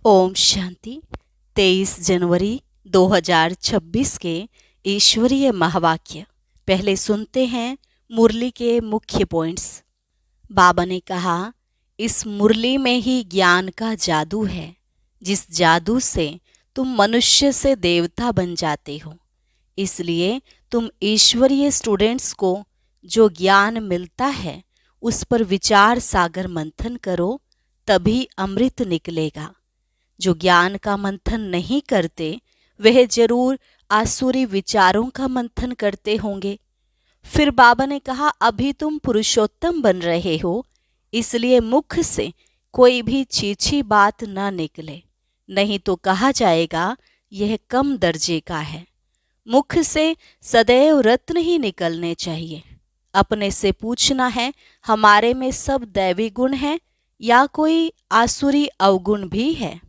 ओम शांति। 23 जनवरी 2026 के ईश्वरीय महावाक्य। पहले सुनते हैं मुरली के मुख्य पॉइंट्स। बाबा ने कहा, इस मुरली में ही ज्ञान का जादू है, जिस जादू से तुम मनुष्य से देवता बन जाते हो। इसलिए तुम ईश्वरीय स्टूडेंट्स को जो ज्ञान मिलता है उस पर विचार सागर मंथन करो, तभी अमृत निकलेगा। जो ज्ञान का मंथन नहीं करते वह जरूर आसुरी विचारों का मंथन करते होंगे। फिर बाबा ने कहा, अभी तुम पुरुषोत्तम बन रहे हो, इसलिए मुख से कोई भी छीछी बात ना निकले, नहीं तो कहा जाएगा यह कम दर्जे का है। मुख से सदैव रत्न ही निकलने चाहिए। अपने से पूछना है, हमारे में सब दैवी गुण है या कोई आसुरी अवगुण भी है।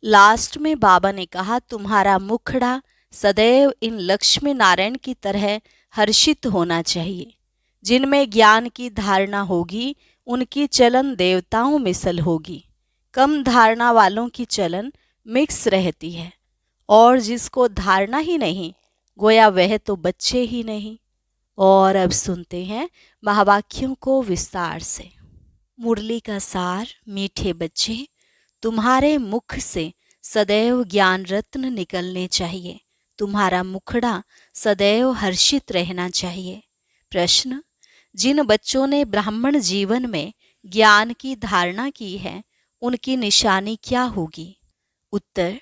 लास्ट में बाबा ने कहा, तुम्हारा मुखड़ा सदैव इन लक्ष्मी नारायण की तरह हर्षित होना चाहिए। जिनमें ज्ञान की धारणा होगी उनकी चलन देवताओं मिसल होगी। कम धारणा वालों की चलन मिक्स रहती है, और जिसको धारणा ही नहीं, गोया वह तो बच्चे ही नहीं। और अब सुनते हैं महावाक्यों को विस्तार से। मुरली का सार। मीठे बच्चे, तुम्हारे मुख से सदैव ज्ञान रत्न निकलने चाहिए। तुम्हारा मुखड़ा सदैव हर्षित रहना चाहिए। प्रश्न, जिन बच्चों ने ब्राह्मण जीवन में ज्ञान की धारणा की है उनकी निशानी क्या होगी? उत्तर,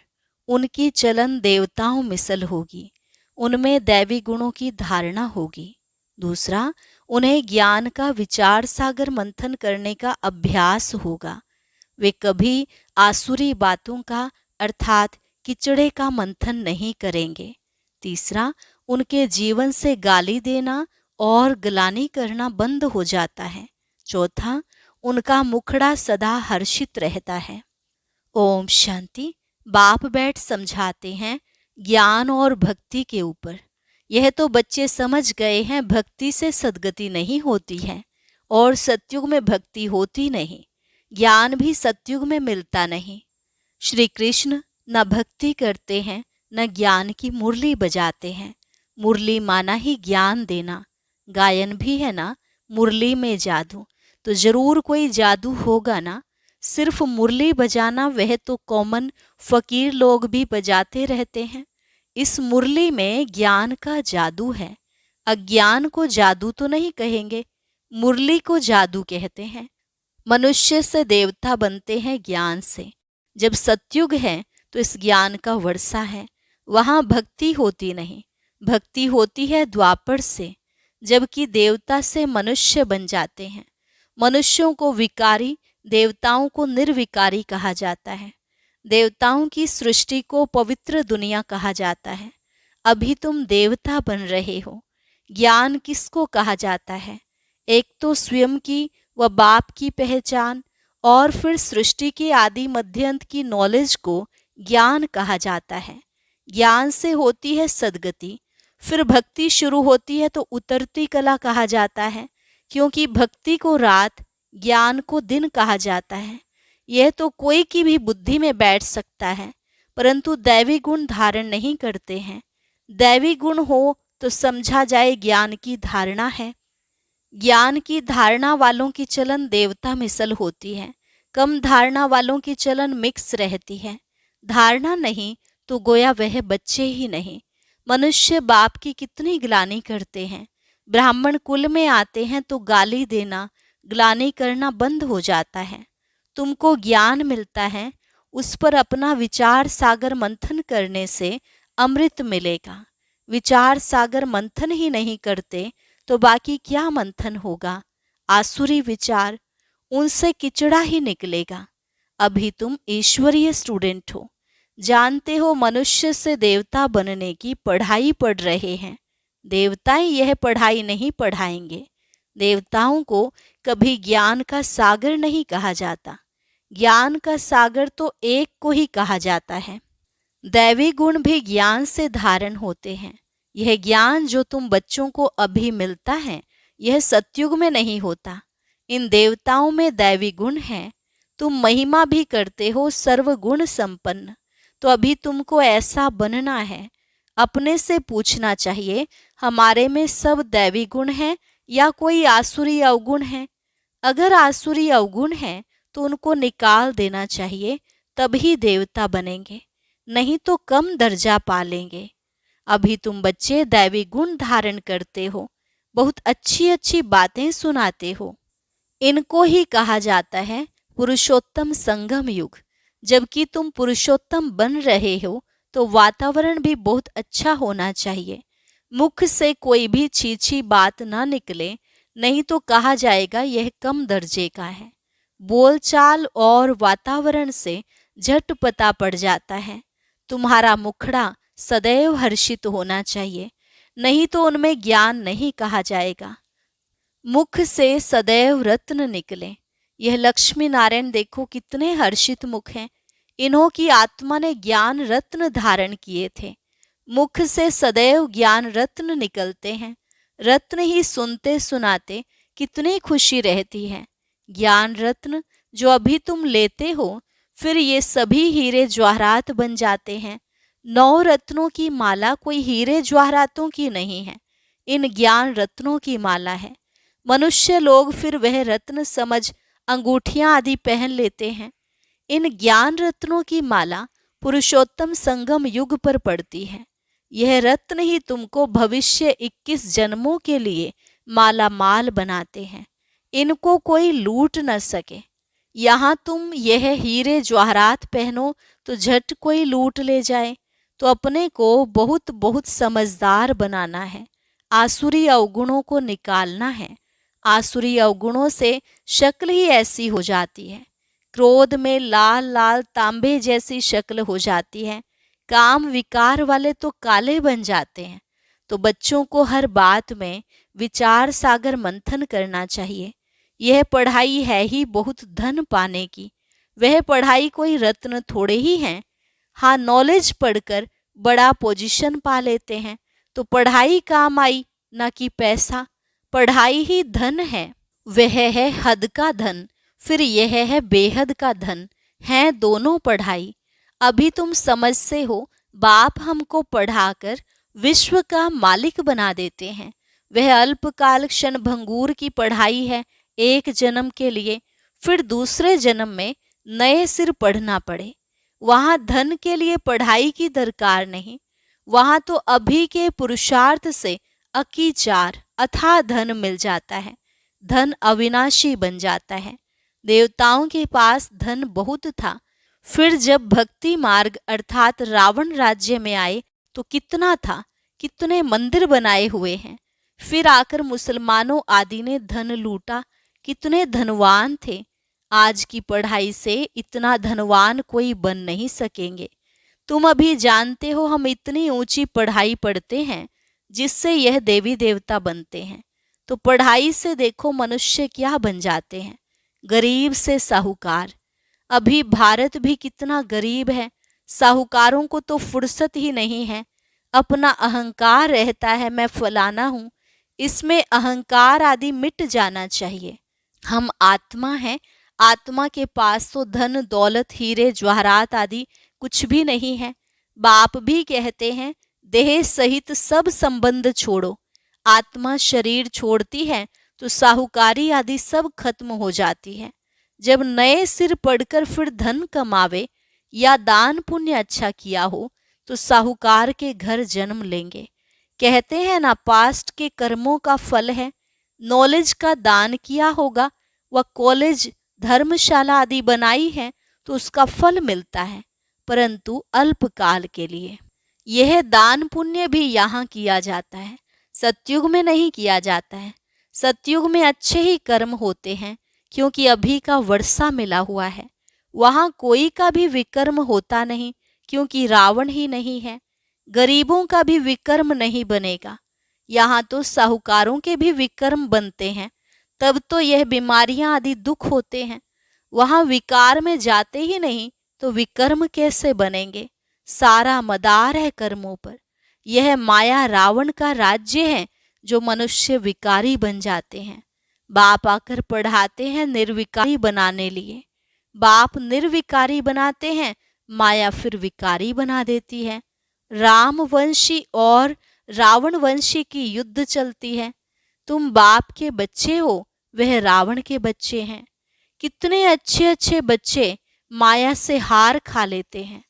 उनकी चलन देवताओं मिसल होगी। उनमें दैवी गुणों की धारणा होगी। दूसरा, उन्हें ज्ञान का विचार सागर मंथन करने का अभ्यास होगा। वे कभी आसुरी बातों का अर्थात किचड़े का मंथन नहीं करेंगे। तीसरा, उनके जीवन से गाली देना और गलानी करना बंद हो जाता है। चौथा, उनका मुखड़ा सदा हर्षित रहता है। ओम शांति। बाप बैठ समझाते हैं ज्ञान और भक्ति के ऊपर। यह तो बच्चे समझ गए हैं, भक्ति से सद्गति नहीं होती है और सतयुग में भक्ति होती नहीं। ज्ञान भी सतयुग में मिलता नहीं। श्री कृष्ण न भक्ति करते हैं न ज्ञान की मुरली बजाते हैं। मुरली माना ही ज्ञान देना। गायन भी है ना, मुरली में जादू, तो जरूर कोई जादू होगा ना। सिर्फ मुरली बजाना वह तो कॉमन फकीर लोग भी बजाते रहते हैं। इस मुरली में ज्ञान का जादू है। अज्ञान को जादू तो नहीं कहेंगे, मुरली को जादू कहते हैं। मनुष्य से देवता बनते हैं ज्ञान से। जब सतयुग है तो इस ज्ञान का वर्षा है, वहाँ भक्ति होती नहीं। भक्ति होती है द्वापर से, जबकि देवता से मनुष्य बन जाते हैं। मनुष्यों को विकारी, देवताओं को निर्विकारी कहा जाता है। देवताओं की सृष्टि को पवित्र दुनिया कहा जाता है। अभी तुम देवता बन रहे हो। ज्ञान किसको कहा जाता है? एक तो स्वयं की व बाप की पहचान, और फिर सृष्टि के आदि मध्य अंत की नॉलेज को ज्ञान कहा जाता है। ज्ञान से होती है सद्गति। फिर भक्ति शुरू होती है तो उतरती कला कहा जाता है, क्योंकि भक्ति को रात, ज्ञान को दिन कहा जाता है। यह तो कोई की भी बुद्धि में बैठ सकता है, परंतु दैवी गुण धारण नहीं करते हैं। दैवी गुण हो तो समझा जाए ज्ञान की धारणा है। ज्ञान की धारणा वालों की चलन देवता मिसल होती है। कम धारणा वालों की चलन मिक्स रहती है। धारणा नहीं तो गोया वह बच्चे ही नहीं। मनुष्य बाप की कितनी ग्लानि करते हैं। ब्राह्मण कुल में आते हैं तो गाली देना, ग्लानि करना बंद हो जाता है। तुमको ज्ञान मिलता है, उस पर अपना विचार सागर मंथन करने से अमृत मिलेगा। विचार सागर मंथन ही नहीं करते तो बाकी क्या मंथन होगा? आसुरी विचार, उनसे किचड़ा ही निकलेगा। अभी तुम ईश्वरीय स्टूडेंट हो, जानते हो मनुष्य से देवता बनने की पढ़ाई पढ़ रहे हैं। देवताएं यह पढ़ाई नहीं पढ़ाएंगे। देवताओं को कभी ज्ञान का सागर नहीं कहा जाता। ज्ञान का सागर तो एक को ही कहा जाता है। दैवी गुण भी ज्ञान से धारण होते हैं। यह ज्ञान जो तुम बच्चों को अभी मिलता है, यह सतयुग में नहीं होता। इन देवताओं में दैवी गुण हैं तुम महिमा भी करते हो सर्वगुण संपन्न। तो अभी तुमको ऐसा बनना है। अपने से पूछना चाहिए, हमारे में सब दैवी गुण हैं या कोई आसुरी अवगुण है। अगर आसुरी अवगुण है तो उनको निकाल देना चाहिए, तभी देवता बनेंगे, नहीं तो कम दर्जा पा लेंगे। अभी तुम बच्चे दैवी गुण धारण करते हो, बहुत अच्छी अच्छी बातें सुनाते हो। इनको ही कहा जाता है पुरुषोत्तम संगम युग। जबकि तुम पुरुषोत्तम बन रहे हो तो वातावरण भी बहुत अच्छा होना चाहिए। मुख से कोई भी छीछी बात ना निकले, नहीं तो कहा जाएगा यह कम दर्जे का है। बोलचाल और वातावरण से झट पता पड़ जाता है। तुम्हारा मुखड़ा सदैव हर्षित होना चाहिए, नहीं तो उनमें ज्ञान नहीं कहा जाएगा। मुख से सदैव रत्न निकले। यह लक्ष्मी नारायण देखो कितने हर्षित मुख हैं। इन्हों की आत्मा ने ज्ञान रत्न धारण किए थे। मुख से सदैव ज्ञान रत्न निकलते हैं। रत्न ही सुनते सुनाते कितनी खुशी रहती है। ज्ञान रत्न जो अभी तुम लेते हो, फिर ये सभी हीरे जवाहरात बन जाते हैं। 9 रत्नों की माला कोई हीरे जवाहरातों की नहीं है, इन ज्ञान रत्नों की माला है। मनुष्य लोग फिर वह रत्न समझ अंगूठियां आदि पहन लेते हैं। इन ज्ञान रत्नों की माला पुरुषोत्तम संगम युग पर पड़ती है। यह रत्न ही तुमको भविष्य 21 जन्मों के लिए माला माल बनाते हैं। इनको कोई लूट न सके। यहाँ तुम यह हीरे जवाहरात पहनो तो झट कोई लूट ले जाए। तो अपने को बहुत बहुत समझदार बनाना है। आसुरी अवगुणों को निकालना है। आसुरी अवगुणों से शक्ल ही ऐसी हो जाती है। क्रोध में लाल लाल तांबे जैसी शक्ल हो जाती है। काम विकार वाले तो काले बन जाते हैं। तो बच्चों को हर बात में विचार सागर मंथन करना चाहिए। यह पढ़ाई है ही बहुत धन पाने की। वह पढ़ाई कोई रत्न थोड़े ही हैं। हाँ, नॉलेज पढ़कर बड़ा पोजीशन पा लेते हैं, तो पढ़ाई काम आई, ना कि पैसा। पढ़ाई ही धन है। वह है हद का धन, फिर यह है बेहद का धन। है दोनों पढ़ाई। अभी तुम समझते हो, बाप हमको पढ़ाकर विश्व का मालिक बना देते हैं। वह अल्पकाल क्षण भंगूर की पढ़ाई है, एक जन्म के लिए। फिर दूसरे जन्म में नए सिर पढ़ना पड़े। वहाँ धन के लिए पढ़ाई की दरकार नहीं। वहाँ तो अभी के पुरुषार्थ से अकीचार अथाह धन मिल जाता है। धन अविनाशी बन जाता है। देवताओं के पास धन बहुत था। फिर जब भक्ति मार्ग अर्थात रावण राज्य में आए तो कितना था, कितने मंदिर बनाए हुए हैं। फिर आकर मुसलमानों आदि ने धन लूटा, कितने धनवान थे। आज की पढ़ाई से इतना धनवान कोई बन नहीं सकेंगे। तुम अभी जानते हो हम इतनी ऊंची पढ़ाई पढ़ते हैं जिससे यह देवी देवता बनते हैं। तो पढ़ाई से देखो मनुष्य क्या बन जाते हैं, गरीब से साहूकार। अभी भारत भी कितना गरीब है। साहूकारों को तो फुर्सत ही नहीं है। अपना अहंकार रहता है, मैं फलाना हूँ। इसमें अहंकार आदि मिट जाना चाहिए। हम आत्मा हैं। आत्मा के पास तो धन दौलत हीरे जवाहरात आदि कुछ भी नहीं है। बाप भी कहते हैं देह सहित सब संबंध छोड़ो। आत्मा शरीर छोड़ती है तो साहूकारी आदि सब खत्म हो जाती है। जब नए सिर पढ़कर फिर धन कमावे या दान पुण्य अच्छा किया हो तो साहूकार के घर जन्म लेंगे। कहते हैं ना, पास्ट के कर्मों का फल है। नॉलेज का दान किया होगा, वह कॉलेज धर्मशाला आदि बनाई है तो उसका फल मिलता है, परंतु अल्पकाल के लिए। यह दान पुण्य भी यहाँ किया जाता है, सतयुग में नहीं किया जाता है। सतयुग में अच्छे ही कर्म होते हैं, क्योंकि अभी का वर्षा मिला हुआ है। वहाँ कोई का भी विकर्म होता नहीं, क्योंकि रावण ही नहीं है। गरीबों का भी विकर्म नहीं बनेगा। यहाँ तो साहूकारों के भी विकर्म बनते हैं, तब तो यह बीमारियां आदि दुख होते हैं। वहाँ विकार में जाते ही नहीं तो विकर्म कैसे बनेंगे। सारा मदार है कर्मों पर। यह माया रावण का राज्य है जो मनुष्य विकारी बन जाते हैं। बाप आकर पढ़ाते हैं निर्विकारी बनाने लिए। बाप निर्विकारी बनाते हैं, माया फिर विकारी बना देती है। रामवंशी और रावणवंशी की युद्ध चलती है। तुम बाप के बच्चे हो, वह रावण के बच्चे हैं। कितने अच्छे अच्छे बच्चे माया से हार खा लेते हैं।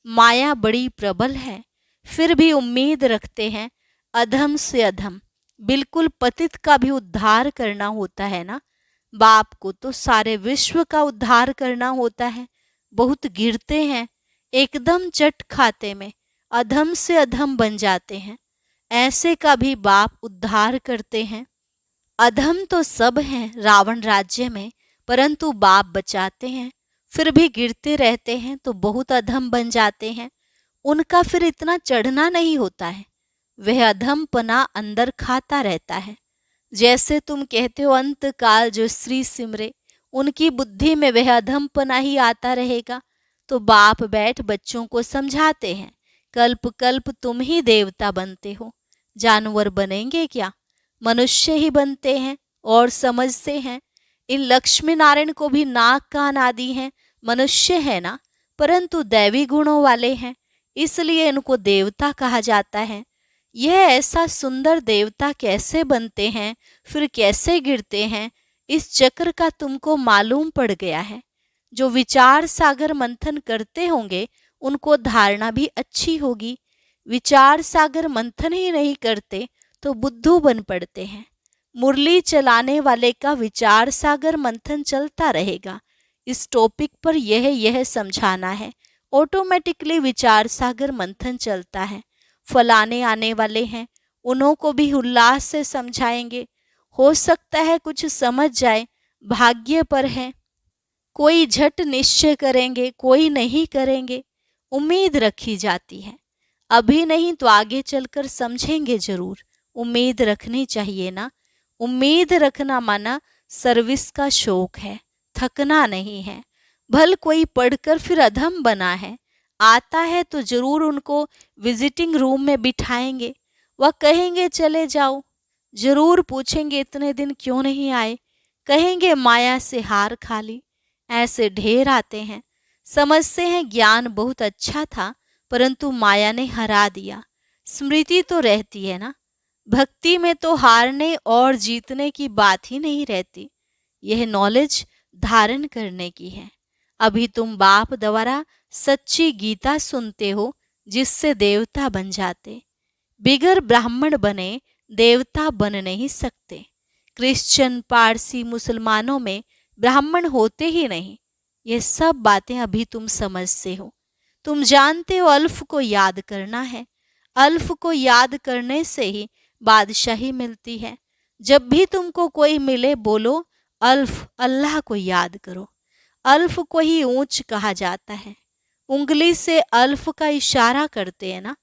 माया बड़ी प्रबल है, फिर भी उम्मीद रखते हैं। अधम से अधम, बिल्कुल पतित का भी उद्धार करना होता है ना। बाप को तो सारे विश्व का उद्धार करना होता है। बहुत गिरते हैं, एकदम चट खाते में अधम से अधम बन जाते हैं। ऐसे का भी बाप उद्धार करते हैं। अधम तो सब हैं रावण राज्य में, परंतु बाप बचाते हैं। फिर भी गिरते रहते हैं तो बहुत अधम बन जाते हैं। उनका फिर इतना चढ़ना नहीं होता है, वह अधमपना अंदर खाता रहता है। जैसे तुम कहते हो अंत काल जो श्री सिमरे, उनकी बुद्धि में वह अधमपना ही आता रहेगा। तो बाप बैठ बच्चों को समझाते हैं, कल्प कल्प तुम ही देवता बनते हो। जानवर बनेंगे क्या, मनुष्य ही बनते हैं और समझते हैं। इन लक्ष्मी नारायण को भी नाक कान आदि हैं, मनुष्य है ना, परंतु दैवी गुणों वाले हैं, इसलिए इनको देवता कहा जाता है। यह ऐसा सुंदर देवता कैसे बनते हैं, फिर कैसे गिरते हैं, इस चक्र का तुमको मालूम पड़ गया है। जो विचार सागर मंथन करते होंगे उनको धारणा भी अच्छी होगी। विचार सागर मंथन ही नहीं करते तो बुद्धू बन पड़ते हैं। मुरली चलाने वाले का विचार सागर मंथन चलता रहेगा। इस टॉपिक पर यह समझाना है, ऑटोमेटिकली विचार सागर मंथन चलता है। फलाने आने वाले हैं, उन्हों को भी उल्लास से समझाएंगे। हो सकता है कुछ समझ जाए, भाग्य पर है। कोई झट निश्चय करेंगे, कोई नहीं करेंगे। उम्मीद रखी जाती है, अभी नहीं तो आगे चलकर समझेंगे जरूर। उम्मीद रखनी चाहिए ना। उम्मीद रखना माना सर्विस का शौक है, थकना नहीं है। भल कोई पढ़कर फिर अधम बना है, आता है तो जरूर उनको विजिटिंग रूम में बिठाएंगे। वह कहेंगे चले जाओ, जरूर पूछेंगे इतने दिन क्यों नहीं आए, कहेंगे माया से हार खा ली। ऐसे ढेर आते हैं, समझते हैं ज्ञान बहुत अच्छा था, परंतु माया ने हरा दिया। स्मृति तो रहती है ना, भक्ति में तो हारने और जीतने की बात ही नहीं रहती। यह नॉलेज धारण करने की है। अभी तुम बाप द्वारा सच्ची गीता सुनते हो, जिससे देवता बन जाते। बिगर ब्राह्मण बने देवता बन नहीं सकते। क्रिश्चियन, पारसी, मुसलमानों में ब्राह्मण होते ही नहीं। ये सब बातें अभी तुम समझते हो। तुम जानते हो अल्फ को याद करना है। अल्फ को याद करने से ही बादशाही मिलती है। जब भी तुमको कोई मिले बोलो अल्फ, अल्लाह को याद करो। अल्फ को ही ऊंच कहा जाता है। उंगली से अल्फ का इशारा करते हैं ना।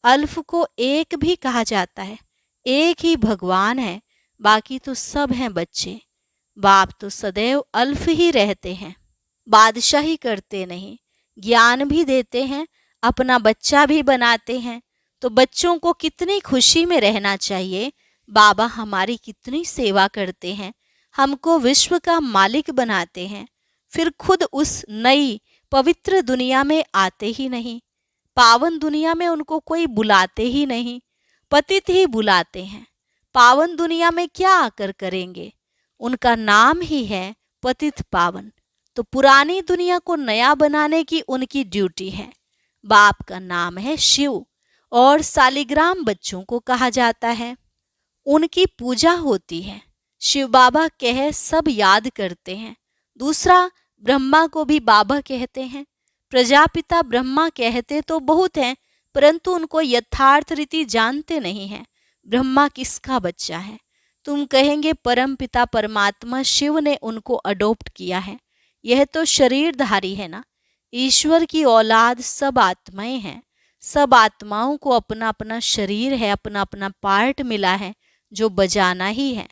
अल्फ को एक भी कहा जाता है। एक ही भगवान है, बाकी तो सब हैं बच्चे। बाप तो सदैव अल्फ ही रहते हैं, बादशाही करते नहीं। ज्ञान भी देते हैं, अपना बच्चा भी बनाते हैं। तो बच्चों को कितनी खुशी में रहना चाहिए। बाबा हमारी कितनी सेवा करते हैं, हमको विश्व का मालिक बनाते हैं, फिर खुद उस नई पवित्र दुनिया में आते ही नहीं। पावन दुनिया में उनको कोई बुलाते ही नहीं, पतित ही बुलाते हैं। पावन दुनिया में क्या आकर करेंगे, उनका नाम ही है पतित पावन। तो पुरानी दुनिया को नया बनाने की उनकी ड्यूटी है। बाप का नाम है शिव और सालिग्राम बच्चों को कहा जाता है। उनकी पूजा होती है। शिव बाबा कहे सब याद करते हैं। दूसरा, ब्रह्मा को भी बाबा कहते हैं। प्रजापिता ब्रह्मा कहते तो बहुत हैं, परंतु उनको यथार्थ रीति जानते नहीं हैं। ब्रह्मा किसका बच्चा है। तुम कहेंगे परम पिता परमात्मा शिव ने उनको अडॉप्ट किया है। यह तो शरीरधारी है ना। ईश्वर की औलाद सब आत्माएं हैं। सब आत्माओं को अपना अपना शरीर है, अपना अपना पार्ट मिला है जो बजाना ही है।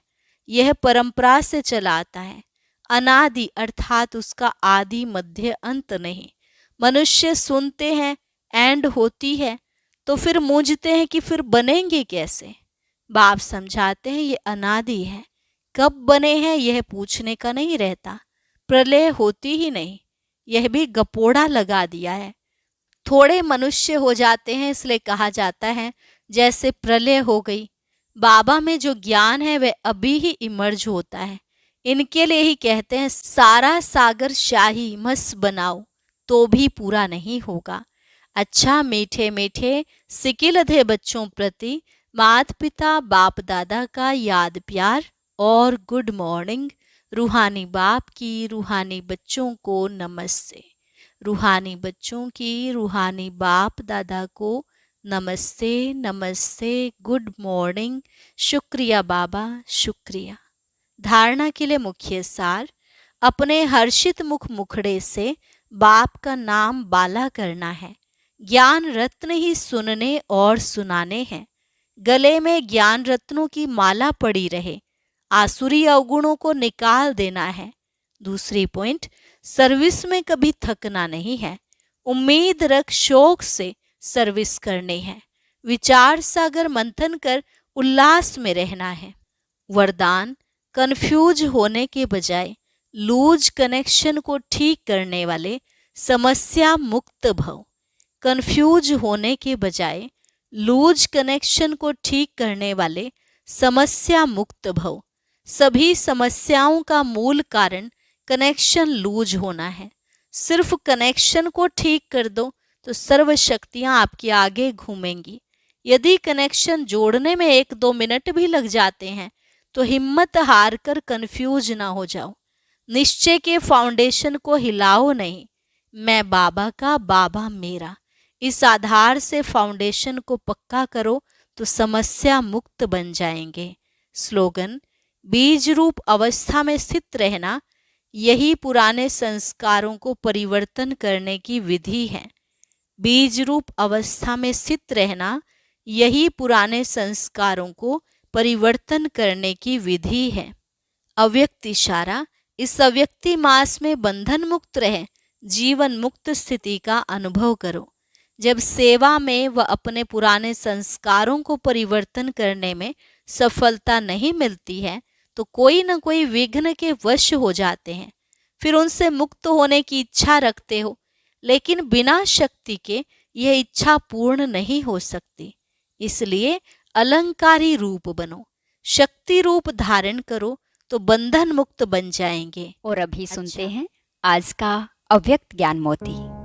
यह परंपरा से चला आता है। अनादि अर्थात उसका आदि मध्य अंत नहीं। मनुष्य सुनते हैं एंड होती है तो फिर मूंझते हैं कि फिर बनेंगे कैसे। बाप समझाते हैं ये अनादि है, कब बने हैं यह पूछने का नहीं रहता। प्रलय होती ही नहीं, यह भी गपोड़ा लगा दिया है। थोड़े मनुष्य हो जाते हैं इसलिए कहा जाता है जैसे प्रलय हो गई। बाबा में जो ज्ञान है वह अभी ही इमर्ज होता है। इनके लिए ही कहते हैं सारा सागर शाही मस्त बनाओ तो भी पूरा नहीं होगा। अच्छा मीठे मीठे सिकिलधे बच्चों प्रति माता पिता बाप दादा का याद प्यार और गुड मॉर्निंग। रूहानी बाप की रूहानी बच्चों को नमस्ते। रूहानी बच्चों की रूहानी बाप दादा को नमस्ते नमस्ते, गुड मॉर्निंग। शुक्रिया बाबा, शुक्रिया। धारणा के लिए मुख्य सार, अपने हर्षित मुखड़े से बाप का नाम बाला करना है। ज्ञान रत्न ही सुनने और सुनाने हैं। गले में ज्ञान रत्नों की माला पड़ी रहे। आसुरी अवगुणों को निकाल देना है। दूसरी पॉइंट, सर्विस में कभी थकना नहीं है। उम्मीद रख शौक से सर्विस करनी है। विचार सागर मंथन कर उल्लास में रहना है। वरदान, कंफ्यूज होने के बजाय लूज कनेक्शन को ठीक करने वाले समस्या मुक्त भव। कंफ्यूज होने के बजाय लूज कनेक्शन को ठीक करने वाले समस्या मुक्त भव। सभी समस्याओं का मूल कारण कनेक्शन लूज होना है। सिर्फ कनेक्शन को ठीक कर दो तो सर्व शक्तियां आपके आगे घूमेंगी। यदि कनेक्शन जोड़ने में 1-2 मिनट भी लग जाते हैं तो हिम्मत हार कर कंफ्यूज ना हो जाओ। निश्चय के फाउंडेशन को हिलाओ नहीं। मैं बाबा का, बाबा मेरा। इस आधार से फाउंडेशन को पक्का करो तो समस्या मुक्त बन जाएंगे। स्लोगन, बीज रूप अवस्था में स्थित रहना यही पुराने संस्कारों को परिवर्तन करने की विधि है। बीज रूप अवस्था में स्थित रहना यही पुराने संस्कारों को परिवर्तन करने की विधि है। अव्यक्त इशारा, इस अव्यक्ति मास में बंधन मुक्त रहे, जीवन मुक्त स्थिति का अनुभव करो। जब सेवा में व अपने पुराने संस्कारों को परिवर्तन करने में सफलता नहीं मिलती है तो कोई न कोई विघ्न के वश हो जाते हैं। फिर उनसे मुक्त होने की इच्छा रखते हो, लेकिन बिना शक्ति के यह इच्छा पूर्ण नहीं हो सकती। इसलिए अलंकारी रूप बनो, शक्ति रूप धारण करो तो बंधन मुक्त बन जाएंगे। और अभी सुनते हैं आज का अव्यक्त ज्ञान मोती।